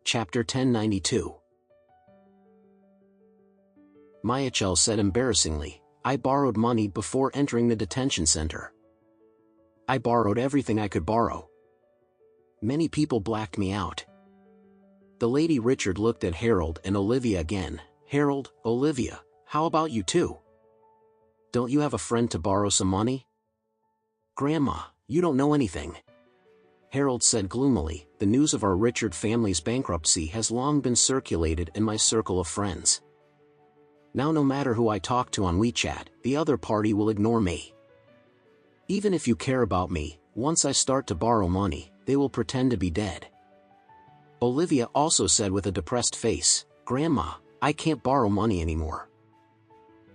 Chapter 1092. Michael said embarrassingly, I borrowed money before entering the detention center. I borrowed everything I could borrow. Many people blacked me out. The Lady Richard looked at Harold and Olivia again. Harold, Olivia, how about you too? Don't you have a friend to borrow some money? Grandma, you don't know anything. Harold said gloomily, the news of our Richard family's bankruptcy has long been circulated in my circle of friends. Now no matter who I talk to on WeChat, the other party will ignore me. Even if you care about me, once I start to borrow money, they will pretend to be dead. Olivia also said with a depressed face, Grandma, I can't borrow money anymore.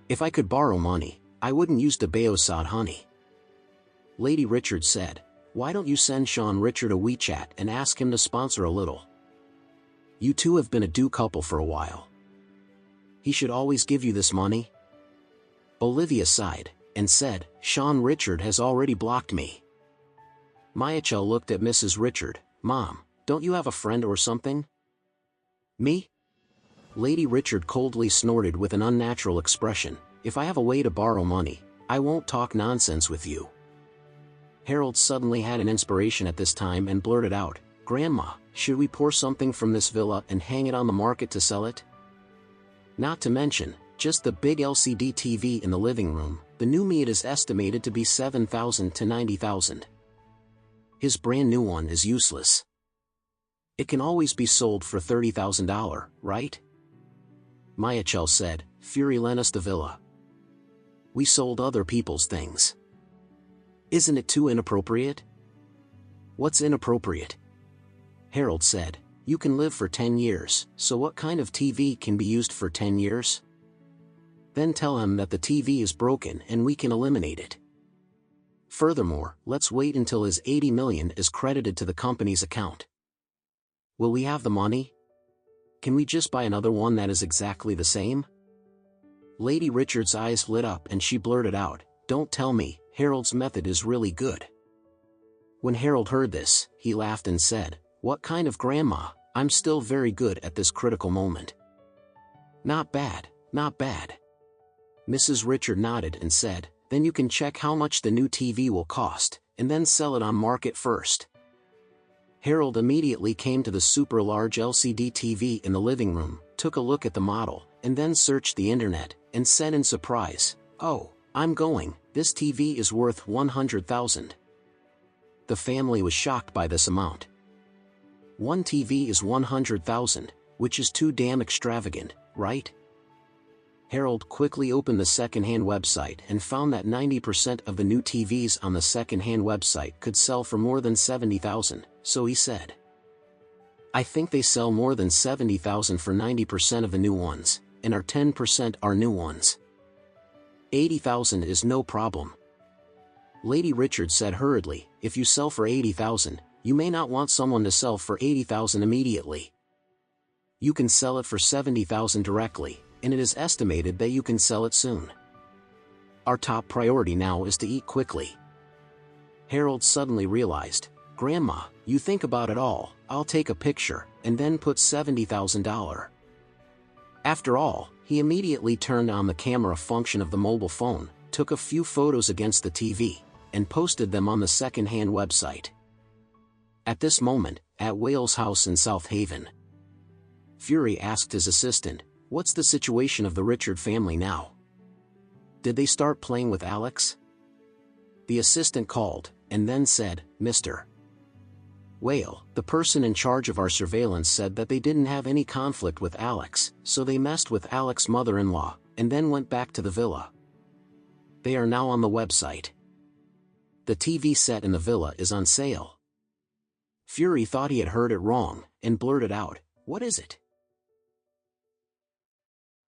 If I could borrow money, I wouldn't use the Bayosad honey. Lady Richard said, why don't you send Sean Richard a WeChat and ask him to sponsor a little? You two have been a do couple for a while. He should always give you this money. Olivia sighed, and said, Sean Richard has already blocked me. Michael looked at Mrs. Richard, Mom, don't you have a friend or something? Me? Lady Richard coldly snorted with an unnatural expression, if I have a way to borrow money, I won't talk nonsense with you. Harold suddenly had an inspiration at this time and blurted out, Grandma, should we pour something from this villa and hang it on the market to sell it? Not to mention, just the big LCD TV in the living room, the new meat is estimated to be $7,000 to $90,000. His brand new one is useless. It can always be sold for $30,000, right? Michael said, Fury lent us the villa. We sold other people's things. Isn't it too inappropriate? What's inappropriate? Harold said, you can live for 10 years, so what kind of TV can be used for 10 years? Then tell him that the TV is broken and we can eliminate it. Furthermore, let's wait until his $80 million is credited to the company's account. Will we have the money? Can we just buy another one that is exactly the same? Lady Richard's eyes lit up and she blurted out, don't tell me, Harold's method is really good. When Harold heard this, he laughed and said, what kind of grandma, I'm still very good at this critical moment. Not bad, not bad. Mrs. Richard nodded and said, then you can check how much the new TV will cost, and then sell it on market first. Harold immediately came to the super large LCD TV in the living room, took a look at the model, and then searched the internet, and said in surprise, oh, I'm going, this TV is worth $100,000. The family was shocked by this amount. One TV is $100,000, which is too damn extravagant, right? Harold quickly opened the second-hand website and found that 90% of the new TVs on the second-hand website could sell for more than $70,000, so he said, I think they sell more than $70,000 for 90% of the new ones, and our 10% are new ones. $80,000 is no problem. Lady Richard said hurriedly, if you sell for $80,000, you may not want someone to sell for $80,000 immediately. You can sell it for $70,000 directly, and it is estimated that you can sell it soon. Our top priority now is to eat quickly. Harold suddenly realized, Grandma, you think about it all, I'll take a picture, and then put $70,000. After all, he immediately turned on the camera function of the mobile phone, took a few photos against the TV, and posted them on the second-hand website. At this moment, at Wales House in South Haven, Fury asked his assistant, what's the situation of the Richard family now? Did they start playing with Alex? The assistant called, and then said, Mr. Whale, the person in charge of our surveillance said that they didn't have any conflict with Alex, so they messed with Alex's mother-in-law, and then went back to the villa. They are now on the website. The TV set in the villa is on sale. Fury thought he had heard it wrong, and blurted out, what is it?